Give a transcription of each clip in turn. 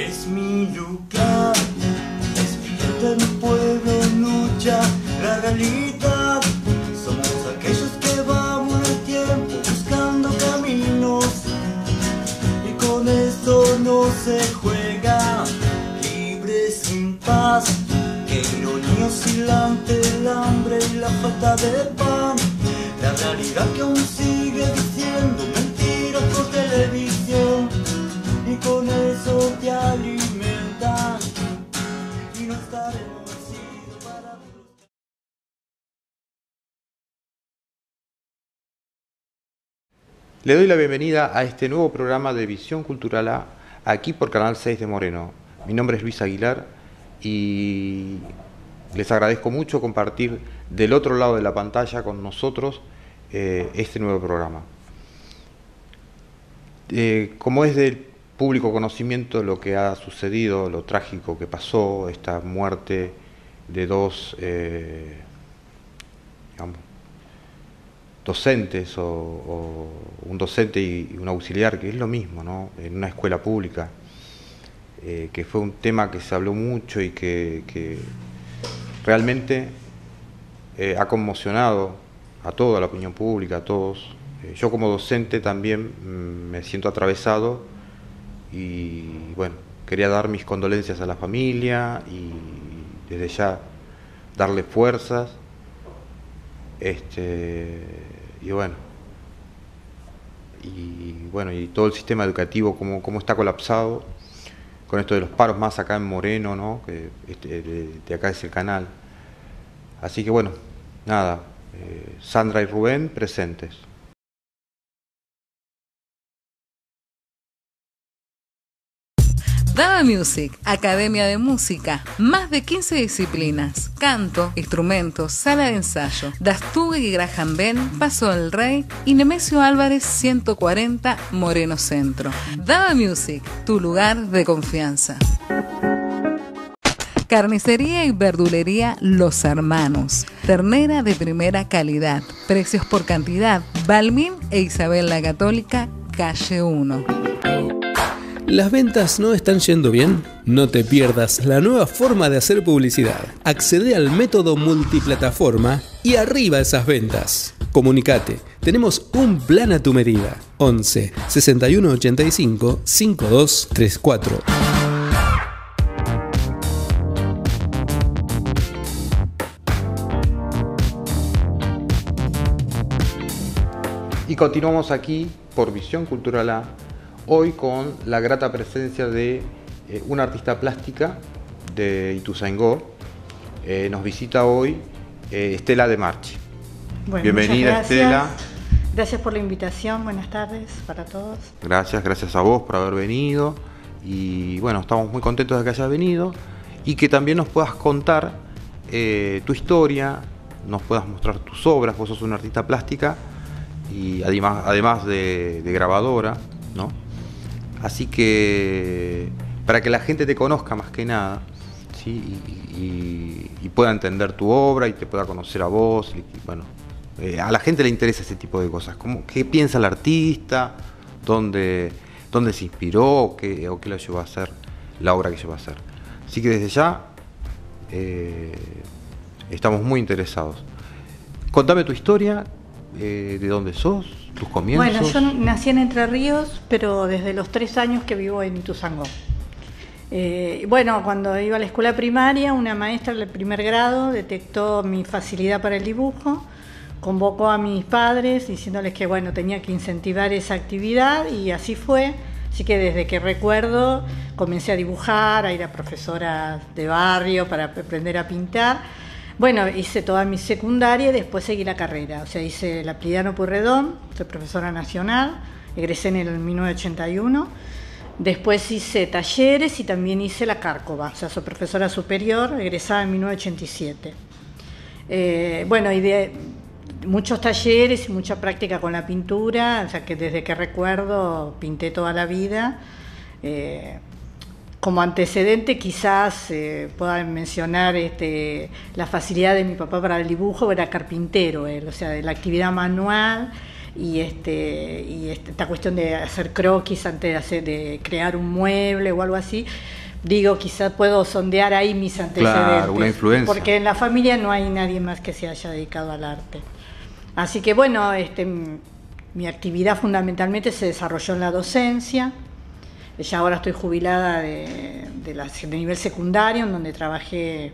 es mi lugar. Despierta mi pueblo en lucha, la realidad. Somos aquellos que vamos en el tiempo buscando caminos, y con esto no se juega, libre sin paz. Qué ironía oscilante, el hambre y la falta de pan. La realidad que aún sigue diciendo mentiras por televisión, y con eso te alimentan, y no estaremos nacidos para... Le doy la bienvenida a este nuevo programa de Visión Cultural A, aquí por Canal 6 de Moreno. Mi nombre es Luis Aguilar y les agradezco mucho compartir del otro lado de la pantalla con nosotros este nuevo programa. Como es del público conocimiento lo que ha sucedido, lo trágico que pasó, esta muerte de dos docentes o un docente y un auxiliar, que es lo mismo, ¿no? En una escuela pública, que fue un tema que se habló mucho y que realmente ha conmocionado a toda la opinión pública, a todos. Yo como docente también me siento atravesado y bueno, quería dar mis condolencias a la familia y desde ya darle fuerzas. Y bueno, y todo el sistema educativo cómo está colapsado con esto de los paros, más acá en Moreno, ¿no? Que de acá es el canal. Así que bueno, nada, Sandra y Rubén presentes. Dava Music, Academia de Música, más de 15 disciplinas, canto, instrumentos, sala de ensayo, Dastugue y Graham Ben, Paso del Rey y Nemesio Álvarez 140, Moreno Centro. Dava Music, tu lugar de confianza. Carnicería y verdulería Los Hermanos, ternera de primera calidad, precios por cantidad, Balmín e Isabel la Católica, calle 1. ¿Las ventas no están yendo bien? No te pierdas la nueva forma de hacer publicidad. Accede al método multiplataforma y arriba esas ventas. Comunicate. Tenemos un plan a tu medida. 11 61 85 5234. Y continuamos aquí por Visión Cultural A, hoy con la grata presencia de una artista plástica de Ituzaingó. Nos visita hoy Estela de Marchi. Bueno, bienvenida, Estela. Gracias por la invitación, buenas tardes para todos. Gracias a vos por haber venido. Y bueno, estamos muy contentos de que hayas venido y que también nos puedas contar tu historia, nos puedas mostrar tus obras. Vos sos una artista plástica y además de grabadora, ¿no? Así que para que la gente te conozca más que nada, ¿sí? y pueda entender tu obra y te pueda conocer a vos. Y bueno, a la gente le interesa ese tipo de cosas. ¿Qué piensa el artista? ¿Dónde se inspiró? ¿O qué lo llevó a hacer la obra que llevó a hacer? Así que desde ya estamos muy interesados. Contame tu historia, de dónde sos, tus comienzos. Bueno, yo nací en Entre Ríos, pero desde los 3 años que vivo en Ituzaingó. Bueno, cuando iba a la escuela primaria, una maestra del primer grado detectó mi facilidad para el dibujo, convocó a mis padres diciéndoles que bueno, tenía que incentivar esa actividad y así fue. Así que desde que recuerdo comencé a dibujar, a ir a profesoras de barrio para aprender a pintar. Bueno, hice toda mi secundaria y después seguí la carrera. O sea, hice la Plidiano Pueyrredón, soy profesora nacional, egresé en el 1981. Después hice talleres y también hice la Cárcova, o sea, soy profesora superior, egresada en 1987. Bueno, y de muchos talleres y mucha práctica con la pintura, o sea, que desde que recuerdo pinté toda la vida. Como antecedente quizás pueda mencionar la facilidad de mi papá para el dibujo, era carpintero él, o sea, de la actividad manual, esta cuestión de hacer croquis antes de crear un mueble o algo así. Digo, quizás puedo sondear ahí mis antecedentes. Claro, una influencia. Porque en la familia no hay nadie más que se haya dedicado al arte. Así que bueno, mi actividad fundamentalmente se desarrolló en la docencia. Ya ahora estoy jubilada de nivel secundario, en donde trabajé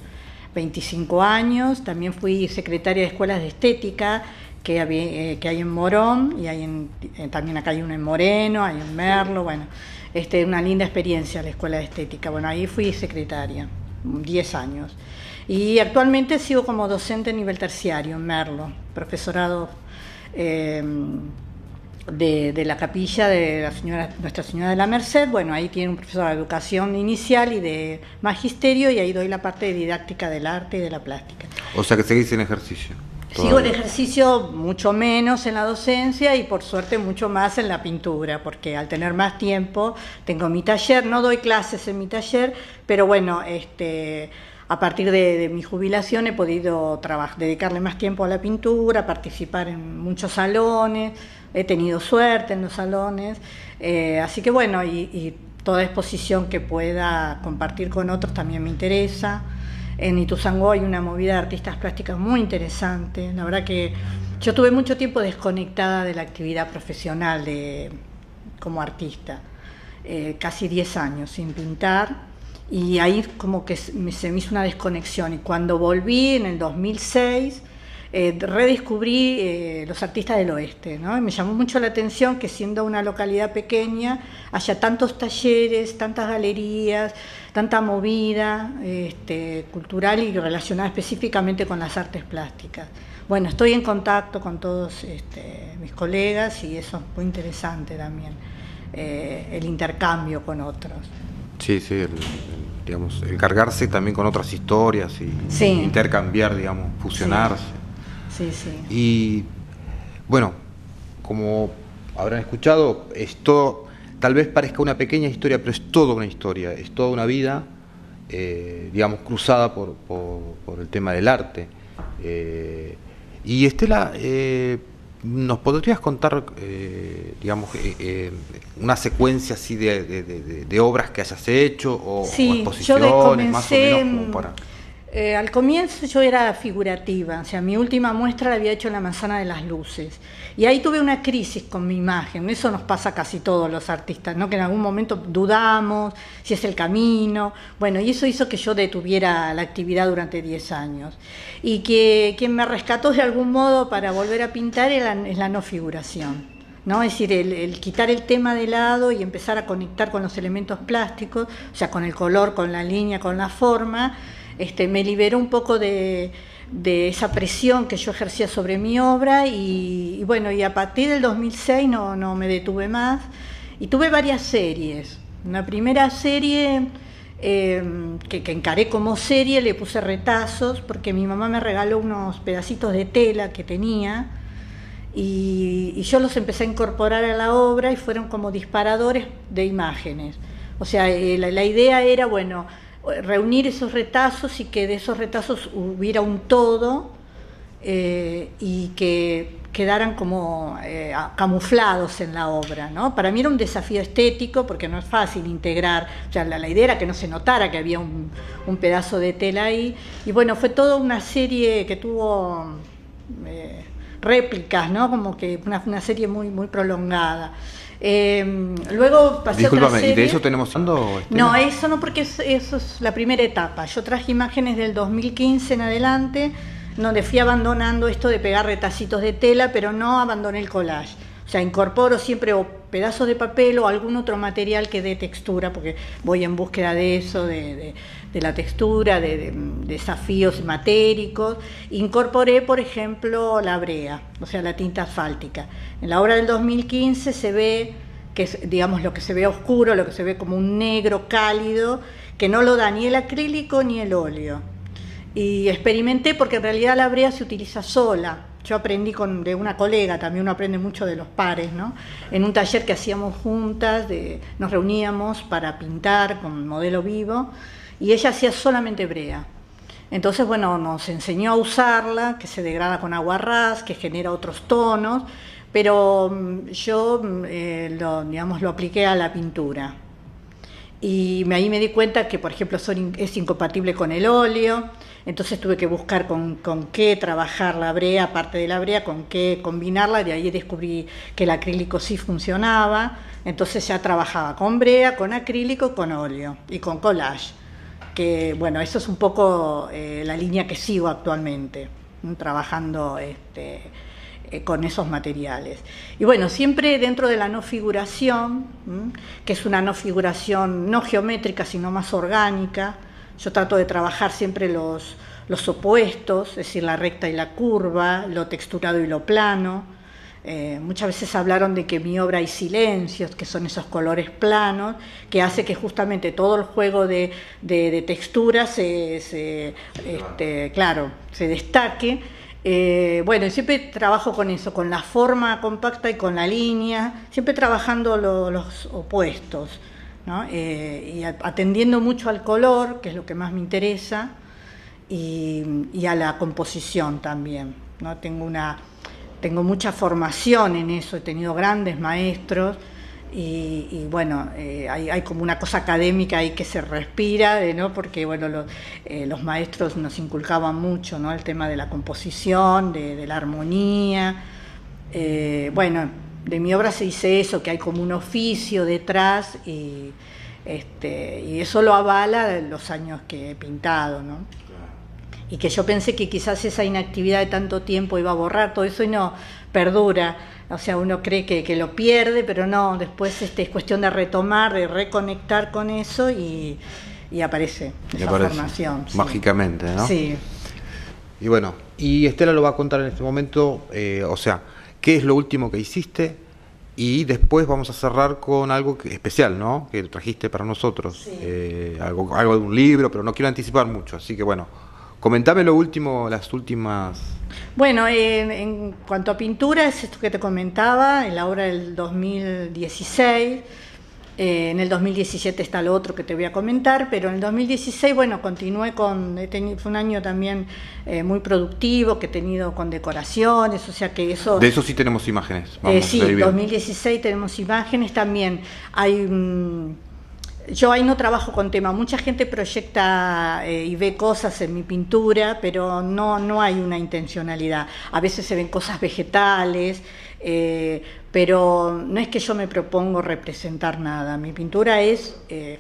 25 años. También fui secretaria de escuelas de estética que hay en Morón, y también acá hay una en Moreno, hay en Merlo, bueno. Una linda experiencia la escuela de estética. Bueno, ahí fui secretaria, 10 años. Y actualmente sigo como docente a nivel terciario en Merlo, profesorado de la capilla de Nuestra Señora de la Merced. Bueno, ahí tiene un profesor de educación inicial y de magisterio, y ahí doy la parte de didáctica del arte y de la plástica. O sea que seguís en ejercicio. Sigo en ejercicio mucho menos en la docencia y por suerte mucho más en la pintura, porque al tener más tiempo tengo mi taller, no doy clases en mi taller, pero bueno, a partir de mi jubilación he podido dedicarle más tiempo a la pintura, participar en muchos salones, he tenido suerte en los salones, así que bueno, y toda exposición que pueda compartir con otros también me interesa. En Ituzaingó hay una movida de artistas plásticas muy interesante. La verdad que yo tuve mucho tiempo desconectada de la actividad profesional como artista, casi 10 años sin pintar, y ahí como que se me hizo una desconexión. Y cuando volví en el 2006, redescubrí los artistas del oeste, ¿no? Y me llamó mucho la atención que, siendo una localidad pequeña, haya tantos talleres, tantas galerías, tanta movida cultural y relacionada específicamente con las artes plásticas. Bueno, estoy en contacto con todos mis colegas, y eso es muy interesante también, el intercambio con otros. Sí, digamos, el cargarse también con otras historias y sí, intercambiar, digamos, fusionarse. Sí, sí. Y bueno, como habrán escuchado, esto tal vez parezca una pequeña historia, pero es toda una historia, es toda una vida, digamos, cruzada por el tema del arte. Y Estela, ¿nos podrías contar, digamos, una secuencia así de obras que hayas hecho o exposiciones, más o menos, como para... Al comienzo yo era figurativa, o sea, mi última muestra la había hecho en la Manzana de las Luces, y ahí tuve una crisis con mi imagen. Eso nos pasa a casi todos los artistas, ¿no? Que en algún momento dudamos si es el camino, bueno, y eso hizo que yo detuviera la actividad durante 10 años, y que quien me rescató de algún modo para volver a pintar es la no figuración, ¿no? Es decir, el quitar el tema de lado y empezar a conectar con los elementos plásticos, o sea, con el color, con la línea, con la forma. Me liberó un poco de esa presión que yo ejercía sobre mi obra, y bueno, y a partir del 2006 no me detuve más, y tuve varias series. Una primera serie que encaré como serie, le puse retazos, porque mi mamá me regaló unos pedacitos de tela que tenía, y yo los empecé a incorporar a la obra, y fueron como disparadores de imágenes. O sea, la idea era, bueno, reunir esos retazos y que de esos retazos hubiera un todo, y que quedaran como camuflados en la obra, ¿no? Para mí era un desafío estético, porque no es fácil integrar, o sea, la idea era que no se notara que había un pedazo de tela ahí, y bueno, fue toda una serie que tuvo réplicas, ¿no? Como que una serie muy, muy prolongada. Luego pasé. Discúlpame, otra serie. ¿y de eso tenemos hablando? No, eso no, porque eso es la primera etapa. Yo traje imágenes del 2015 en adelante, donde fui abandonando esto de pegar retacitos de tela, pero no abandoné el collage. O sea, incorporo siempre o pedazos de papel o algún otro material que dé textura, porque voy en búsqueda de eso, de la textura, de desafíos matéricos. Incorporé, por ejemplo, la brea, o sea, la tinta asfáltica. En la obra del 2015 se ve que es, digamos, lo que se ve oscuro, lo que se ve como un negro cálido, que no lo da ni el acrílico ni el óleo. Y experimenté, porque en realidad la brea se utiliza sola. Yo aprendí de una colega, también uno aprende mucho de los pares, ¿no? En un taller que hacíamos juntas, nos reuníamos para pintar con modelo vivo, y ella hacía solamente brea. Entonces, bueno, nos enseñó a usarla, que se degrada con agua ras, que genera otros tonos, pero yo lo apliqué a la pintura. Y ahí me di cuenta que, por ejemplo, es incompatible con el óleo, entonces tuve que buscar con qué trabajar la brea, aparte de la brea, con qué combinarla, de ahí descubrí que el acrílico sí funcionaba, entonces ya trabajaba con brea, con acrílico, con óleo y con collage, que bueno, eso es un poco la línea que sigo actualmente, trabajando con esos materiales. Y bueno, siempre dentro de la no figuración, que es una no figuración no geométrica, sino más orgánica, yo trato de trabajar siempre los opuestos, es decir, la recta y la curva, lo texturado y lo plano. Muchas veces hablaron de que en mi obra hay silencios, que son esos colores planos, que hace que justamente todo el juego de texturas se destaque. Bueno, siempre trabajo con eso, con la forma compacta y con la línea, siempre trabajando los opuestos, ¿no? Y atendiendo mucho al color, que es lo que más me interesa, y a la composición también, ¿no? Tengo mucha formación en eso, he tenido grandes maestros, y bueno, hay como una cosa académica ahí que se respira, ¿no? Porque bueno, los maestros nos inculcaban mucho, ¿no? El tema de la composición, de la armonía. Bueno, de mi obra se dice eso, que hay como un oficio detrás, y eso lo avala los años que he pintado, ¿no? Y que yo pensé que quizás esa inactividad de tanto tiempo iba a borrar todo eso, y no, perdura. O sea, uno cree que lo pierde, pero no, después es cuestión de retomar, de reconectar con eso, y aparece esa formación. Mágicamente, ¿no? Sí. Y bueno, y Estela lo va a contar en este momento, o sea, qué es lo último que hiciste, y después vamos a cerrar con algo especial, ¿no? Que trajiste para nosotros. Sí. Algo de un libro, pero no quiero anticipar mucho, así que bueno, comentame lo último, las últimas... Bueno, en cuanto a pintura, es esto que te comentaba, en la obra del 2016, en el 2017 está lo otro que te voy a comentar, pero en el 2016, bueno, continué fue un año también muy productivo, que he tenido con decoraciones, o sea que eso... De eso sí tenemos imágenes. Sí, 2016 tenemos imágenes también. Yo ahí no trabajo con tema, mucha gente proyecta y ve cosas en mi pintura, pero no hay una intencionalidad. A veces se ven cosas vegetales, pero no es que yo me propongo representar nada. Mi pintura es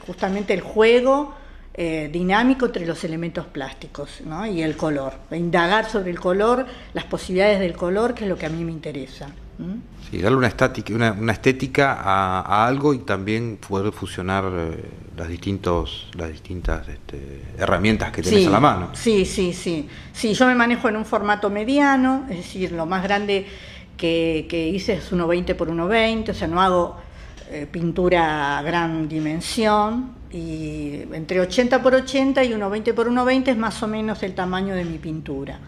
justamente el juego dinámico entre los elementos plásticos, ¿no? Y el color, indagar sobre el color, las posibilidades del color, que es lo que a mí me interesa. Sí, darle una estética a algo, y también poder fusionar las distintas herramientas que tenés a la mano. Sí, yo me manejo en un formato mediano, es decir, lo más grande que hice es 1,20 por 1,20, o sea, no hago pintura a gran dimensión, y entre 80 por 80 y 1,20 por 1,20 es más o menos el tamaño de mi pintura,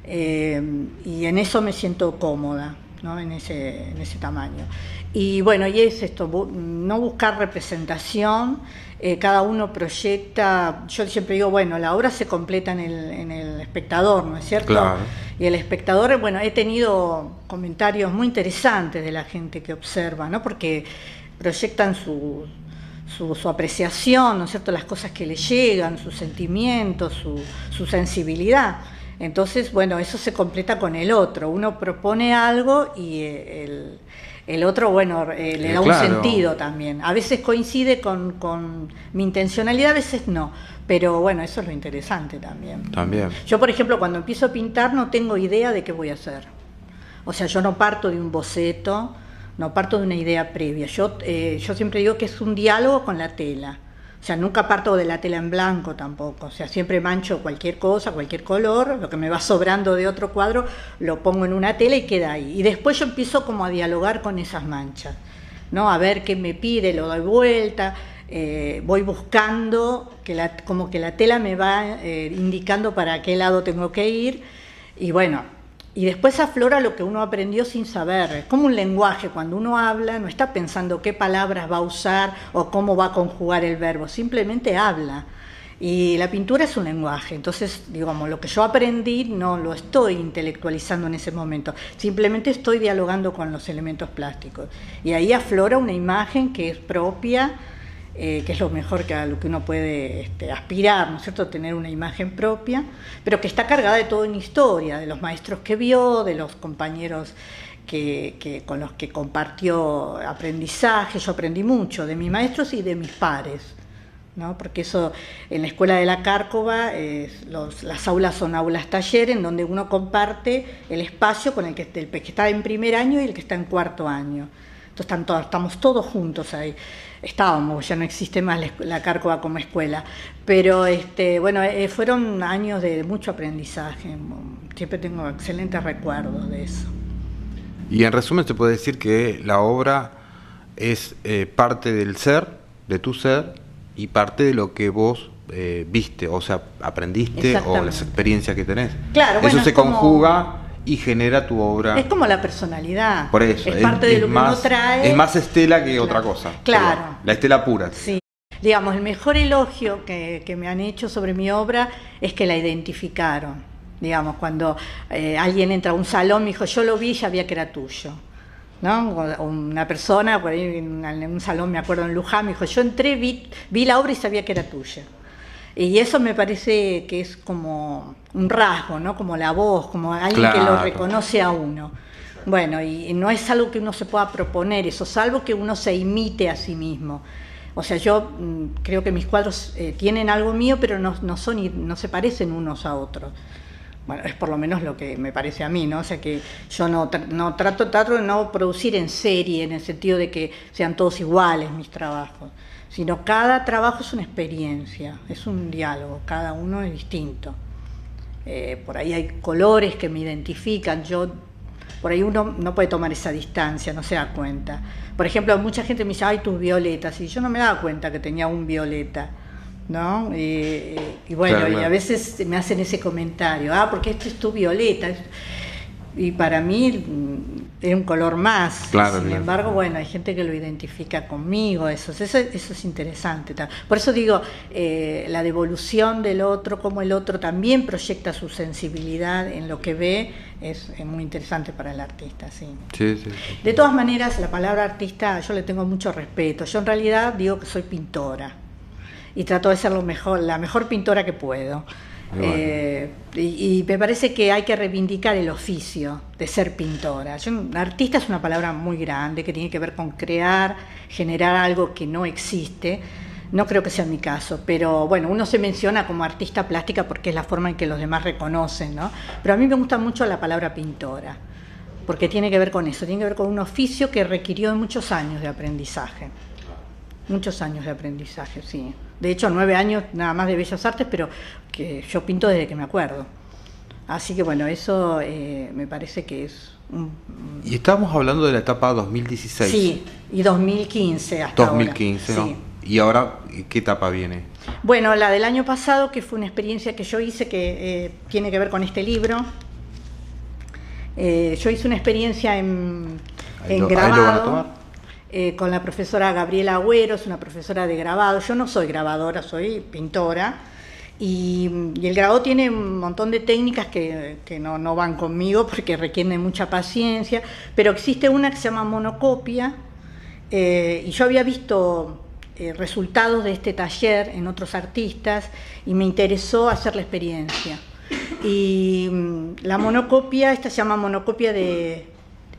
y en eso me siento cómoda, ¿no? En ese tamaño. Y bueno, y es esto, no buscar representación, cada uno proyecta. Yo siempre digo, bueno, la obra se completa en el espectador, ¿no es cierto? Claro. Y el espectador, bueno, he tenido comentarios muy interesantes de la gente que observa, ¿no? Porque proyectan su apreciación, ¿no es cierto?, las cosas que le llegan, sus sentimientos, su sensibilidad. Entonces, bueno, eso se completa con el otro. Uno propone algo y el otro, bueno, le da un sentido también. A veces coincide con mi intencionalidad, a veces no. Pero bueno, eso es lo interesante también. Yo, por ejemplo, cuando empiezo a pintar no tengo idea de qué voy a hacer. O sea, yo no parto de un boceto, no parto de una idea previa. Yo siempre digo que es un diálogo con la tela. O sea, nunca parto de la tela en blanco tampoco. O sea, siempre mancho cualquier cosa, cualquier color, lo que me va sobrando de otro cuadro, lo pongo en una tela y queda ahí. Y después yo empiezo como a dialogar con esas manchas, ¿no? A ver qué me pide, lo doy vuelta, voy buscando, como que la tela me va indicando para qué lado tengo que ir. Y bueno, y después aflora lo que uno aprendió sin saber. Es como un lenguaje, cuando uno habla no está pensando qué palabras va a usar o cómo va a conjugar el verbo, simplemente habla. Y la pintura es un lenguaje, entonces, digamos, lo que yo aprendí no lo estoy intelectualizando en ese momento, simplemente estoy dialogando con los elementos plásticos. Y ahí aflora una imagen que es propia, que es lo mejor que a lo que uno puede aspirar, ¿no es cierto?, tener una imagen propia, pero que está cargada de toda una historia, de los maestros que vio, de los compañeros con los que compartió aprendizaje. Yo aprendí mucho de mis maestros y de mis pares, ¿no? Porque eso, en la escuela de la Cárcova, las aulas son aulas taller, en donde uno comparte el espacio con el que está en primer año y el que está en cuarto año. Entonces estamos todos juntos ahí. Estábamos, ya no existe más la Cárcova como escuela, pero bueno, fueron años de mucho aprendizaje. Siempre tengo excelentes recuerdos de eso. Y en resumen se puede decir que la obra es parte del ser, de tu ser, y parte de lo que vos viste, o sea, aprendiste, o las experiencias que tenés. Claro, eso se conjuga y genera tu obra. Es como la personalidad. Por eso, es parte de lo que uno trae. Es más Estela que otra cosa. Claro. La Estela pura. Sí. Digamos, el mejor elogio que me han hecho sobre mi obra es que la identificaron. Digamos, cuando alguien entra a un salón, me dijo, yo lo vi y sabía que era tuyo, ¿no? O una persona, por ahí en un salón, me acuerdo en Luján, me dijo, yo entré, vi la obra y sabía que era tuya. Y eso me parece que es como un rasgo, ¿no? Como la voz, como alguien que lo reconoce a uno. Bueno, y no es algo que uno se pueda proponer, eso es algo que uno se imite a sí mismo. O sea, yo creo que mis cuadros tienen algo mío, pero no se parecen unos a otros. Bueno, es por lo menos lo que me parece a mí, ¿no? O sea, que yo trato de no producir en serie, en el sentido de que sean todos iguales mis trabajos, sino cada trabajo es una experiencia, es un diálogo, cada uno es distinto. Por ahí hay colores que me identifican, por ahí uno no puede tomar esa distancia, no se da cuenta. Por ejemplo, mucha gente me dice, ay, tus violetas, y yo no me daba cuenta que tenía un violeta, ¿no? Y bueno, claro. Y a veces me hacen ese comentario, porque este es tu violeta, y para mí es un color más. Claro, sin embargo, bueno, hay gente que lo identifica conmigo, eso es interesante. Por eso digo, la devolución del otro, como el otro también proyecta su sensibilidad en lo que ve, es muy interesante para el artista, sí. Sí. De todas maneras, la palabra artista yo le tengo mucho respeto. Yo en realidad digo que soy pintora y trato de ser la mejor pintora que puedo. Y me parece que hay que reivindicar el oficio de ser pintora. Artista es una palabra muy grande que tiene que ver con crear, generar algo que no existe. No creo que sea mi caso, pero bueno, uno se menciona como artista plástica porque es la forma en que los demás reconocen, ¿no? Pero a mí me gusta mucho la palabra pintora, porque tiene que ver con eso, tiene que ver con un oficio que requirió muchos años de aprendizaje. Muchos años de aprendizaje, sí. De hecho, 9 años nada más de Bellas Artes, pero que yo pinto desde que me acuerdo. Así que bueno, eso me parece que es Y estábamos hablando de la etapa 2016. Sí, y 2015 hasta 2015, ahora. ¿no? Sí. ¿Y ahora qué etapa viene? Bueno, la del año pasado, que fue una experiencia que yo hice que tiene que ver con este libro. Yo hice una experiencia en grabado. ¿Ahí lo van a tomar? Con la profesora Gabriela Agüero, es una profesora de grabado. Yo no soy grabadora, soy pintora. Y el grabado tiene un montón de técnicas que no van conmigo porque requieren mucha paciencia, pero existe una que se llama monocopia, y yo había visto resultados de este taller en otros artistas y me interesó hacer la experiencia. Y la monocopia, esta se llama monocopia de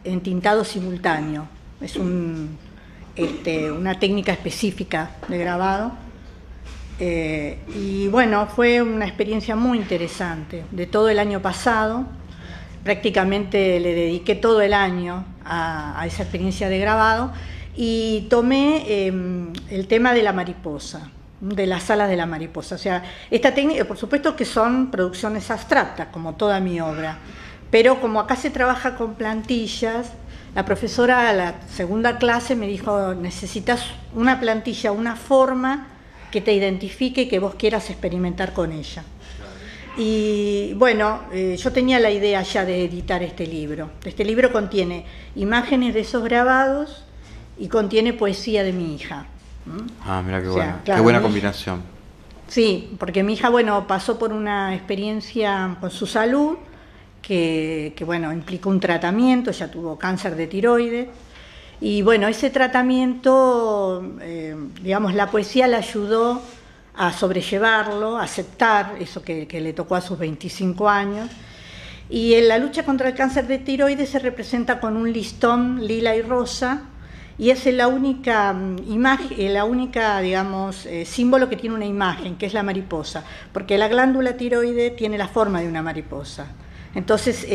entintado simultáneo, es una técnica específica de grabado. Y bueno, fue una experiencia muy interesante. De todo el año pasado, prácticamente le dediqué todo el año a esa experiencia de grabado y tomé el tema de la mariposa, de las alas de la mariposa. O sea, esta técnica, por supuesto que son producciones abstractas, como toda mi obra, pero como acá se trabaja con plantillas, la profesora a la segunda clase me dijo, necesitas una plantilla, una forma que te identifique y que vos quieras experimentar con ella. Y bueno, yo tenía la idea ya de editar este libro. Este libro contiene imágenes de esos grabados y contiene poesía de mi hija. Ah, mira qué O sea, buena, claro, qué buena combinación. Sí, porque mi hija, bueno, pasó por una experiencia con su salud que bueno, implicó un tratamiento, ella tuvo cáncer de tiroides, y bueno, ese tratamiento, digamos, la poesía la ayudó a sobrellevarlo, a aceptar eso que le tocó a sus 25 años, y en la lucha contra el cáncer de tiroides se representa con un listón lila y rosa, y es la única imagen, digamos, símbolo que tiene una imagen, que es la mariposa, porque la glándula tiroide tiene la forma de una mariposa. Entonces,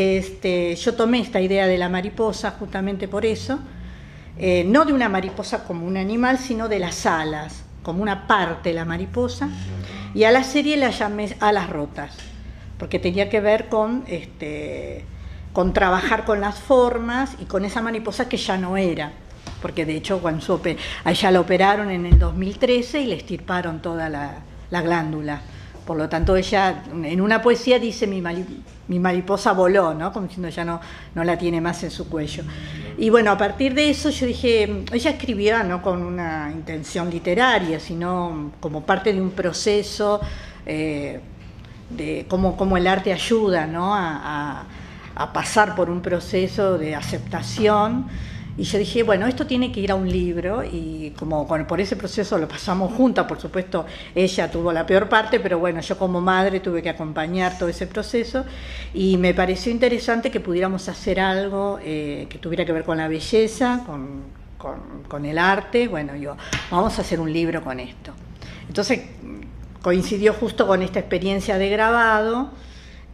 yo tomé esta idea de la mariposa justamente por eso, no de una mariposa como un animal, sino de las alas, como una parte de la mariposa, y a la serie la llamé Alas Rotas, porque tenía que ver con trabajar con las formas y con esa mariposa que ya no era. Porque de hecho a ella la operaron en el 2013 y le extirparon toda la glándula. Por lo tanto, ella en una poesía dice mi mariposa voló, ¿no? Como diciendo ya no la tiene más en su cuello. Y bueno, a partir de eso yo dije, ella escribía no con una intención literaria, sino como parte de un proceso de cómo el arte ayuda, ¿no? a pasar por un proceso de aceptación. Y yo dije, bueno, esto tiene que ir a un libro, y como por ese proceso lo pasamos juntas, por supuesto, ella tuvo la peor parte, pero bueno, yo como madre tuve que acompañar todo ese proceso, y me pareció interesante que pudiéramos hacer algo que tuviera que ver con la belleza, con el arte. Bueno, vamos a hacer un libro con esto. Entonces coincidió justo con esta experiencia de grabado,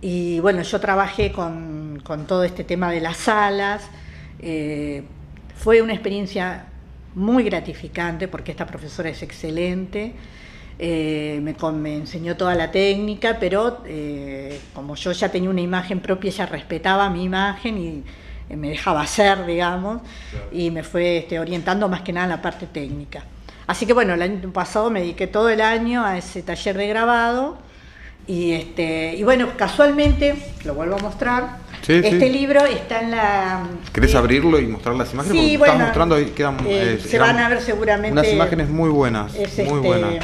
y bueno, yo trabajé con todo este tema de las alas. Fue una experiencia muy gratificante porque esta profesora es excelente, me enseñó toda la técnica, pero como yo ya tenía una imagen propia, ella respetaba mi imagen y me dejaba hacer, digamos, y me fue orientando más que nada en la parte técnica. Así que bueno, el año pasado me dediqué todo el año a ese taller de grabado, y bueno, casualmente, lo vuelvo a mostrar. Sí, este libro está en la... ¿Querés abrirlo y mostrar las imágenes? Sí, porque bueno, estás mostrando ahí, se van a ver seguramente... Unas imágenes muy buenas, muy buenas,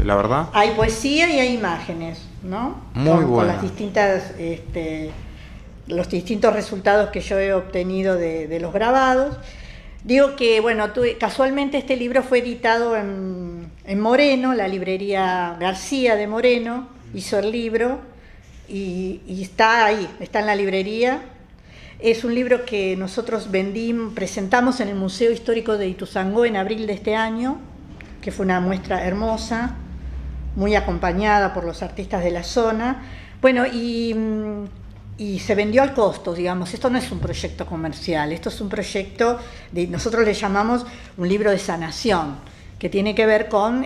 la verdad. Hay poesía y hay imágenes, ¿no? Muy buenas. Con las distintas, los distintos resultados que yo he obtenido de los grabados. Digo que, bueno, casualmente este libro fue editado en Moreno, la librería García de Moreno hizo el libro, y está ahí, está en la librería. Es un libro que nosotros presentamos en el Museo Histórico de Ituzaingó en abril de este año, que fue una muestra hermosa, muy acompañada por los artistas de la zona. Bueno, y se vendió al costo, digamos. Esto no es un proyecto comercial, esto es un proyecto, nosotros le llamamos un libro de sanación, que tiene que ver con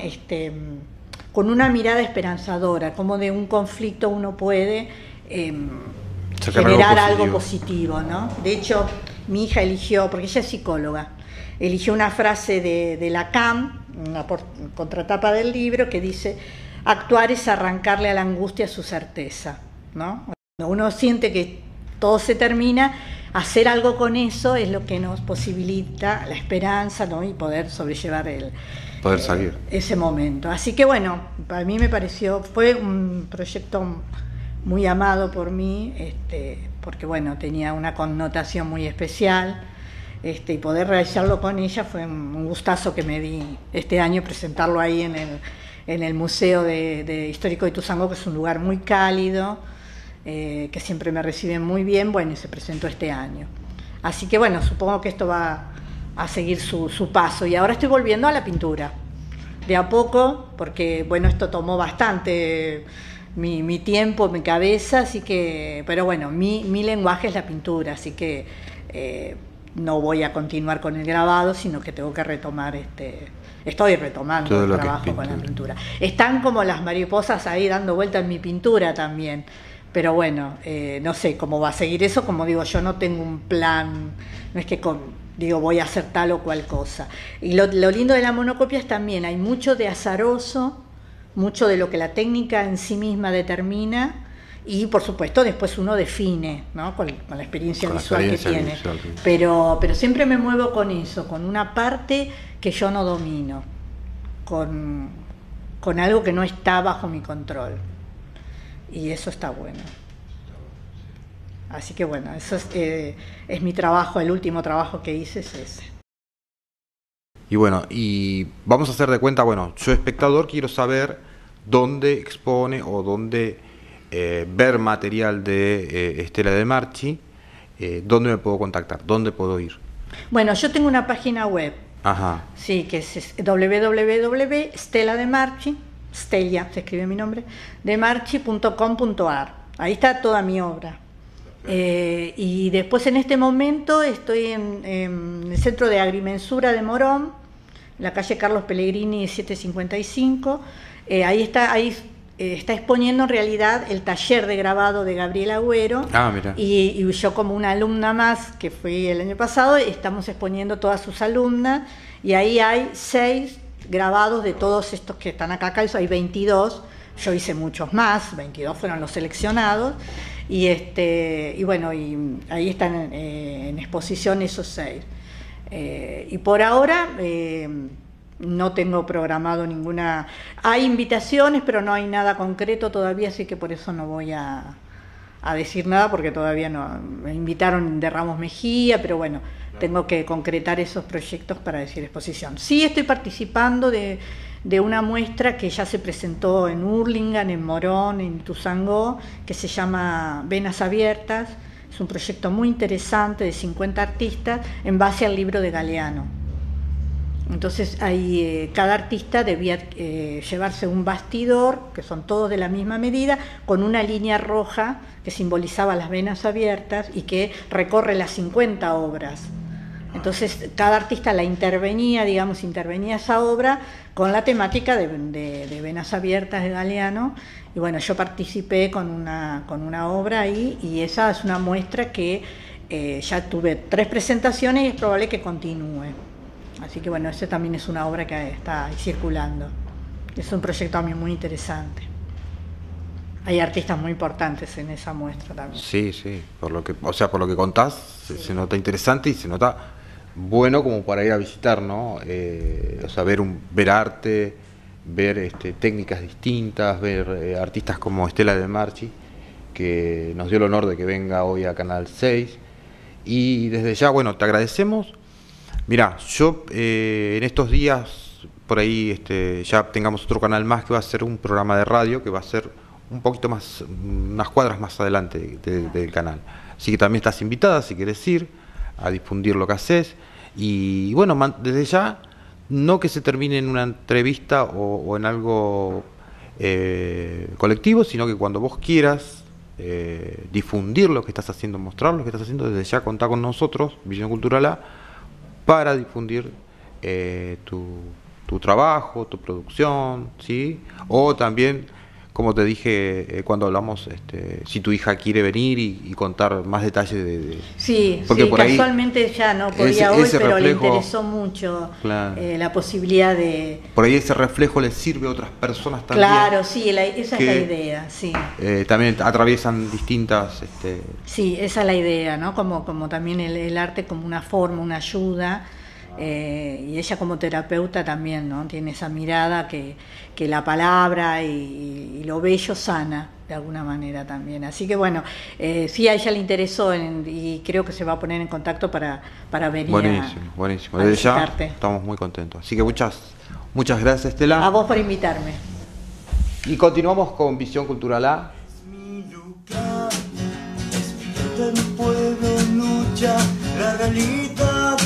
una mirada esperanzadora, como de un conflicto uno puede generar algo positivo, ¿no? De hecho, mi hija eligió, porque ella es psicóloga, eligió una frase de Lacan, una contratapa del libro, que dice: actuar es arrancarle a la angustia su certeza, ¿no? Cuando uno siente que todo se termina, hacer algo con eso es lo que nos posibilita la esperanza, ¿no? Y poder sobrellevar poder salir ese momento. Así que bueno, para mí fue un proyecto muy amado por mí, porque bueno, tenía una connotación muy especial, y poder realizarlo con ella fue un gustazo que me di este año, presentarlo ahí en el Museo de Histórico de Ituzaingó, que es un lugar muy cálido, que siempre me reciben muy bien. Bueno, y se presentó este año. Así que bueno, supongo que esto va a seguir su paso, y ahora estoy volviendo a la pintura de a poco, porque bueno, esto tomó bastante mi tiempo, mi cabeza, así que, pero bueno, mi lenguaje es la pintura, así que no voy a continuar con el grabado, sino que tengo que retomar estoy retomando todo el trabajo con la pintura. Están como las mariposas ahí dando vuelta en mi pintura también, pero bueno, no sé cómo va a seguir eso. Como digo, yo no tengo un plan, no es que voy a hacer tal o cual cosa. Y lo lindo de la monocopia es también, hay mucho de azaroso, mucho de lo que la técnica en sí misma determina, y por supuesto después uno define, ¿no? con la experiencia visual que tiene. Pero siempre me muevo con eso, con una parte que yo no domino, con con algo que no está bajo mi control. Y eso está bueno. Así que bueno, eso es mi trabajo, el último trabajo que hice es ese. Y bueno, y vamos a hacer de cuenta, bueno, yo espectador quiero saber dónde expone o dónde ver material de Estela De Marchi, dónde me puedo contactar, dónde puedo ir. Bueno, yo tengo una página web. Ajá. Sí, que es www.stelademarchi, Stella, se escribe mi nombre, demarchi.com.ar. Ahí está toda mi obra. Y después en este momento estoy en el Centro de Agrimensura de Morón, en la calle Carlos Pellegrini 755. Ahí está exponiendo en realidad el taller de grabado de Gabriel Agüero. Mira. Y yo como una alumna más, que fui el año pasado, estamos exponiendo todas sus alumnas, y ahí hay 6 grabados de todos estos que están acá, hay 22, yo hice muchos más, 22 fueron los seleccionados, y bueno, y ahí están en exposición esos 6. Y por ahora no tengo programado ninguna. Hay invitaciones, pero no hay nada concreto todavía, así que por eso no voy a decir nada, porque todavía no. Me invitaron de Ramos Mejía, pero bueno, tengo que concretar esos proyectos para decir exposición. Sí estoy participando de una muestra que ya se presentó en Hurlingham, en Morón, en Ituzaingó, que se llama Venas Abiertas. Es un proyecto muy interesante de 50 artistas en base al libro de Galeano. Entonces ahí cada artista debía llevarse un bastidor, que son todos de la misma medida, con una línea roja que simbolizaba las venas abiertas y que recorre las 50 obras. Entonces cada artista intervenía esa obra con la temática de Venas Abiertas de Galeano. Y bueno, yo participé con una obra ahí, y esa es una muestra que ya tuve 3 presentaciones y es probable que continúe. Así que bueno, esa también es una obra que está circulando. Es un proyecto a mí muy interesante. Hay artistas muy importantes en esa muestra también. Sí, por lo que contás, sí. Se nota interesante y se nota bueno como para ir a visitar, ¿no? Ver arte, ver técnicas distintas, ver artistas como Estela De Marchi, que nos dio el honor de que venga hoy a Canal 6. Y desde ya, bueno, te agradecemos. Mirá, yo en estos días, por ahí ya tengamos otro canal más que va a ser un programa de radio, que va a ser un poquito más, unas cuadras más adelante del canal. Así que también estás invitada, si querés ir, a difundir lo que haces. Y bueno, desde ya, no que se termine en una entrevista o en algo colectivo, sino que cuando vos quieras difundir lo que estás haciendo, mostrar lo que estás haciendo, desde ya contá con nosotros, Visión Cultural A, para difundir tu trabajo, tu producción, ¿sí? O también, como te dije cuando hablamos, si tu hija quiere venir y contar más detalles Sí, porque por casualmente ahí, ya no podía hoy, pero reflejo, le interesó mucho, claro, la posibilidad de... Por ahí ese reflejo le sirve a otras personas también. Claro, sí, esa es la idea, sí. También atraviesan distintas... Sí, esa es la idea, ¿no? Como también el arte como una forma, una ayuda. Y ella como terapeuta también, ¿no? Tiene esa mirada que la palabra y lo bello sana de alguna manera también. Así que bueno, sí, a ella le interesó y creo que se va a poner en contacto para venir. Buenísimo. Desde ya estamos muy contentos. Así que muchas gracias, Estela. A vos por invitarme. Y continuamos con Visión Cultural A. Es mi lugar, despierta mi pueblo, lucha la realidad.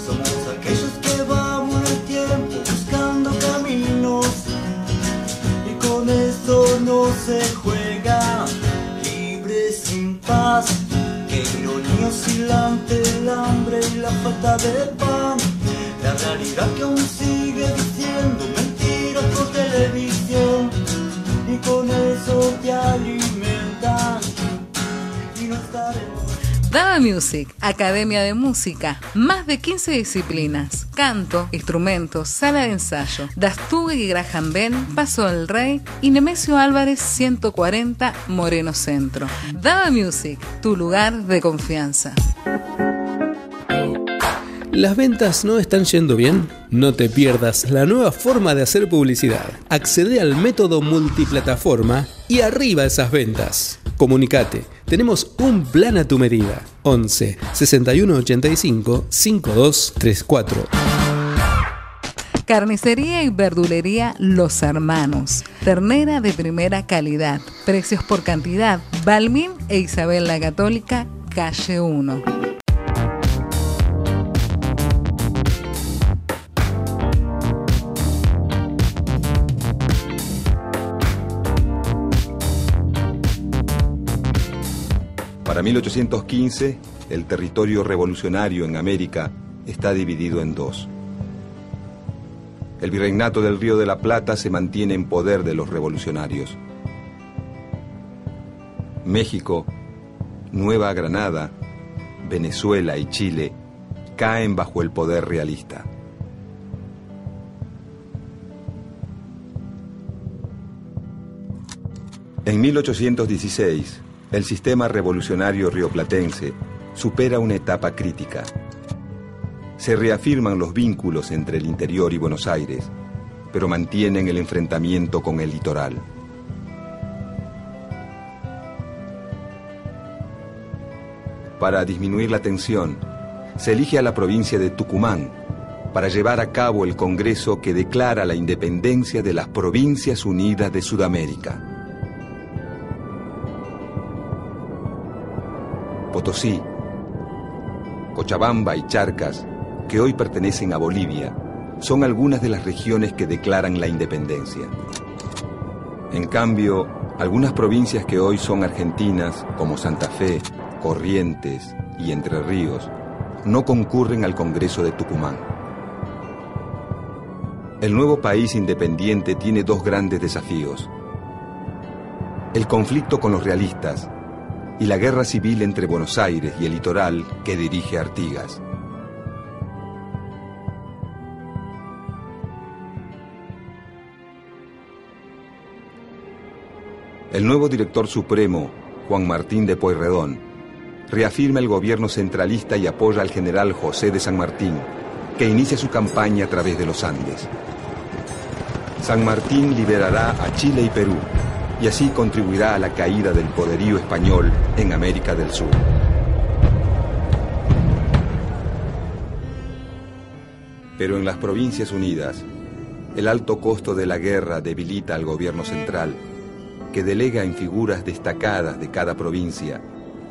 Somos aquellos que vamos en el tiempo buscando caminos, y con eso no se juega, libre sin paz. Qué ironía oscilante, el hambre y la falta de pan, la realidad que aún sigue diciendo mentiras por televisión, y con eso te alimentan y no estaremos. Daba Music, Academia de Música, más de 15 disciplinas, canto, instrumentos, sala de ensayo, Dastugue y Graham Bell, Paso del Rey y Nemesio Álvarez 140, Moreno Centro. Daba Music, tu lugar de confianza. ¿Las ventas no están yendo bien? No te pierdas la nueva forma de hacer publicidad. Accede al método multiplataforma y arriba esas ventas. Comunicate. Tenemos un plan a tu medida. 11 61 85 5234. Carnicería y verdulería Los Hermanos. Ternera de primera calidad. Precios por cantidad. Balmín e Isabel la Católica, calle 1. Para 1815, el territorio revolucionario en América está dividido en dos. El virreinato del Río de la Plata se mantiene en poder de los revolucionarios. México, Nueva Granada, Venezuela y Chile caen bajo el poder realista. En 1816, el sistema revolucionario rioplatense supera una etapa crítica. Se reafirman los vínculos entre el interior y Buenos Aires, pero mantienen el enfrentamiento con el litoral. Para disminuir la tensión, se elige a la provincia de Tucumán para llevar a cabo el Congreso que declara la independencia de las Provincias Unidas de Sudamérica. Potosí, Cochabamba y Charcas, que hoy pertenecen a Bolivia, son algunas de las regiones que declaran la independencia. En cambio, algunas provincias que hoy son argentinas, como Santa Fe, Corrientes y Entre Ríos, no concurren al Congreso de Tucumán. El nuevo país independiente tiene dos grandes desafíos: el conflicto con los realistas y la guerra civil entre Buenos Aires y el litoral que dirige Artigas. El nuevo director supremo, Juan Martín de Pueyrredón, reafirma el gobierno centralista y apoya al general José de San Martín, que inicia su campaña a través de los Andes. San Martín liberará a Chile y Perú, y así contribuirá a la caída del poderío español en América del Sur. Pero en las Provincias Unidas, el alto costo de la guerra debilita al gobierno central, que delega en figuras destacadas de cada provincia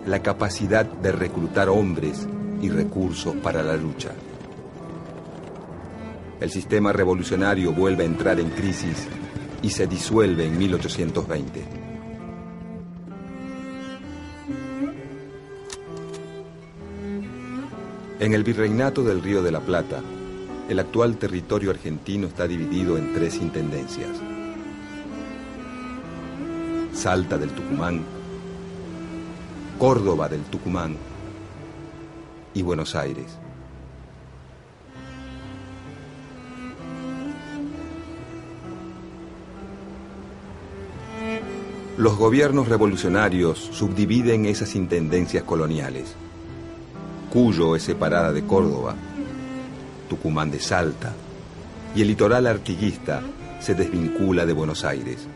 la capacidad de reclutar hombres y recursos para la lucha. El sistema revolucionario vuelve a entrar en crisis y se disuelve en 1820. En el virreinato del Río de la Plata, el actual territorio argentino está dividido en tres intendencias: Salta del Tucumán, Córdoba del Tucumán y Buenos Aires. Los gobiernos revolucionarios subdividen esas intendencias coloniales. Cuyo es separada de Córdoba, Tucumán de Salta, y el litoral artiguista se desvincula de Buenos Aires.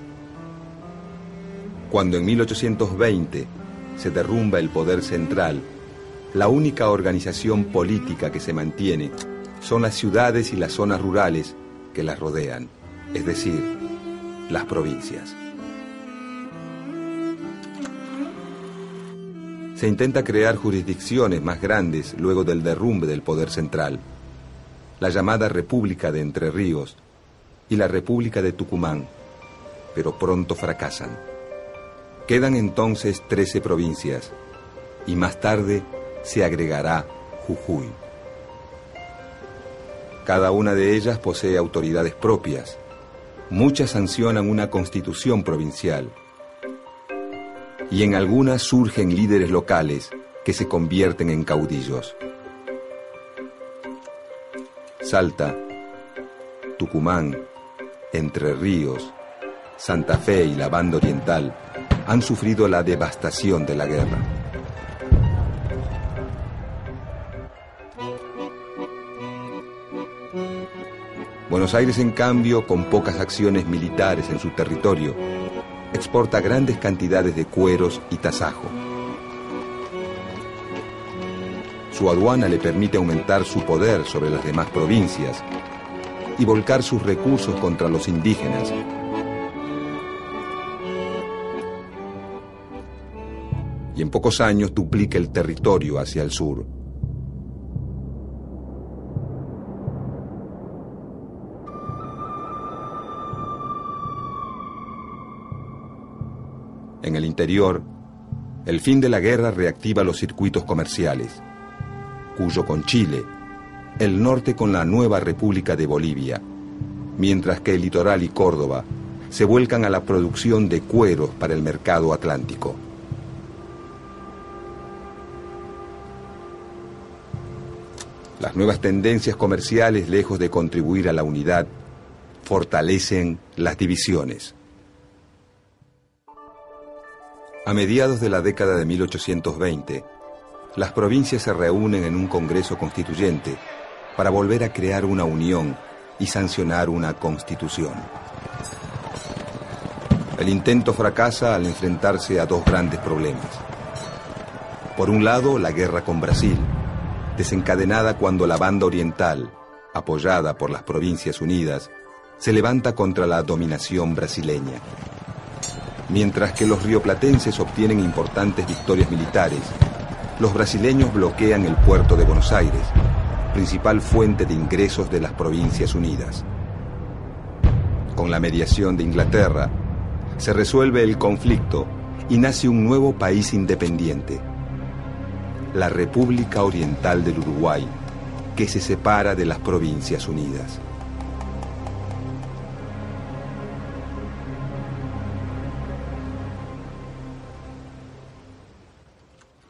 Cuando en 1820 se derrumba el poder central, la única organización política que se mantiene son las ciudades y las zonas rurales que las rodean, es decir, las provincias. Se intenta crear jurisdicciones más grandes luego del derrumbe del poder central, la llamada República de Entre Ríos y la República de Tucumán, pero pronto fracasan. Quedan entonces 13 provincias y más tarde se agregará Jujuy. Cada una de ellas posee autoridades propias. Muchas sancionan una constitución provincial y en algunas surgen líderes locales que se convierten en caudillos. Salta, Tucumán, Entre Ríos, Santa Fe y la Banda Oriental han sufrido la devastación de la guerra. Buenos Aires, en cambio, con pocas acciones militares en su territorio, exporta grandes cantidades de cueros y tasajo. Su aduana le permite aumentar su poder sobre las demás provincias y volcar sus recursos contra los indígenas. Y en pocos años duplica el territorio hacia el sur. En el interior, el fin de la guerra reactiva los circuitos comerciales. Cuyo con Chile, el norte con la nueva República de Bolivia, mientras que el litoral y Córdoba se vuelcan a la producción de cueros para el mercado atlántico. Las nuevas tendencias comerciales, lejos de contribuir a la unidad, fortalecen las divisiones. A mediados de la década de 1820, las provincias se reúnen en un Congreso Constituyente para volver a crear una unión y sancionar una constitución. El intento fracasa al enfrentarse a dos grandes problemas. Por un lado, la guerra con Brasil, desencadenada cuando la Banda Oriental, apoyada por las Provincias Unidas, se levanta contra la dominación brasileña. Mientras que los rioplatenses obtienen importantes victorias militares, los brasileños bloquean el puerto de Buenos Aires, principal fuente de ingresos de las Provincias Unidas. Con la mediación de Inglaterra, se resuelve el conflicto y nace un nuevo país independiente, la República Oriental del Uruguay, que se separa de las Provincias Unidas.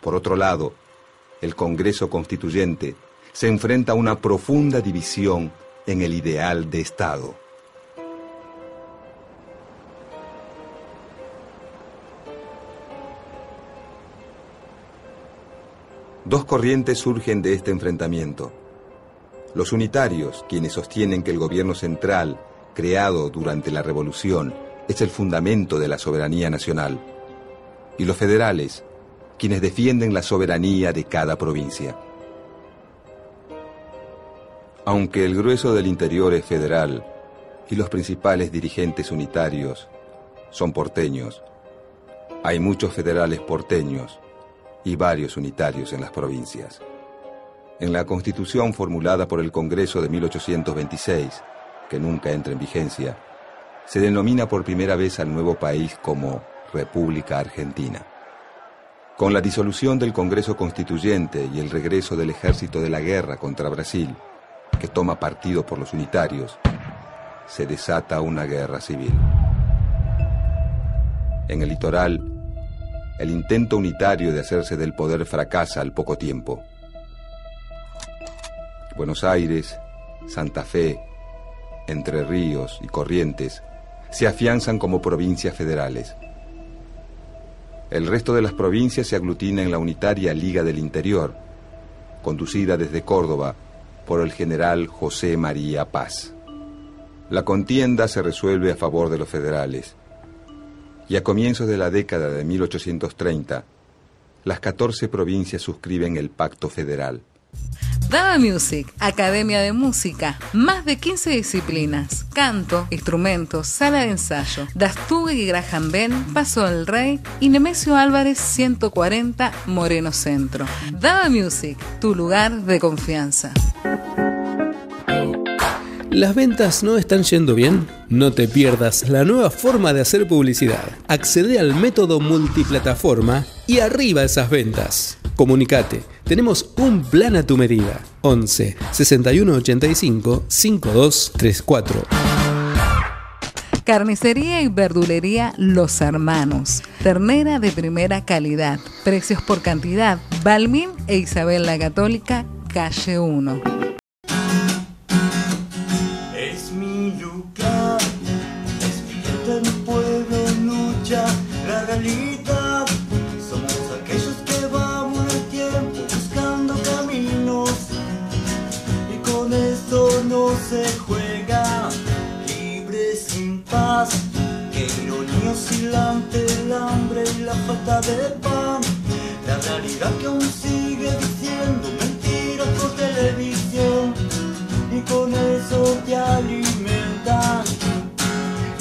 Por otro lado, el Congreso Constituyente se enfrenta a una profunda división en el ideal de Estado. Dos corrientes surgen de este enfrentamiento. Los unitarios, quienes sostienen que el gobierno central, creado durante la Revolución, es el fundamento de la soberanía nacional, y los federales, quienes defienden la soberanía de cada provincia. Aunque el grueso del interior es federal y los principales dirigentes unitarios son porteños, hay muchos federales porteños y varios unitarios en las provincias. En la Constitución formulada por el Congreso de 1826, que nunca entra en vigencia, se denomina por primera vez al nuevo país como República Argentina. Con la disolución del Congreso Constituyente y el regreso del ejército de la guerra contra Brasil, que toma partido por los unitarios, se desata una guerra civil. En el litoral, el intento unitario de hacerse del poder fracasa al poco tiempo. Buenos Aires, Santa Fe, Entre Ríos y Corrientes se afianzan como provincias federales. El resto de las provincias se aglutina en la unitaria Liga del Interior, conducida desde Córdoba por el general José María Paz. La contienda se resuelve a favor de los federales, y a comienzos de la década de 1830, las 14 provincias suscriben el Pacto Federal. Daba Music, Academia de Música, más de 15 disciplinas, canto, instrumentos, sala de ensayo, Dastugue y Graham Bell, Paso del Rey y Nemesio Álvarez 140, Moreno Centro. Daba Music, tu lugar de confianza. ¿Las ventas no están yendo bien? No te pierdas la nueva forma de hacer publicidad. Accede al método multiplataforma y arriba esas ventas. Comunicate, tenemos un plan a tu medida. 11 61 85 5234. Carnicería y verdulería Los Hermanos. Ternera de primera calidad. Precios por cantidad. Balmín e Isabel la Católica, calle 1. Es mi lugar, es mi gente, mi pueblo lucha, la realidad. Somos aquellos que vamos el tiempo buscando caminos, y con esto no se juega. paz. Qué ironía oscilante el hambre y la falta de pan. La realidad que aún sigue diciendo mentiras por televisión, y con eso te alimentan.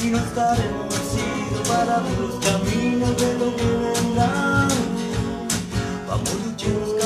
Y no estaremos vencidos para ver los caminos de lo que vendrán. Vamos luchando.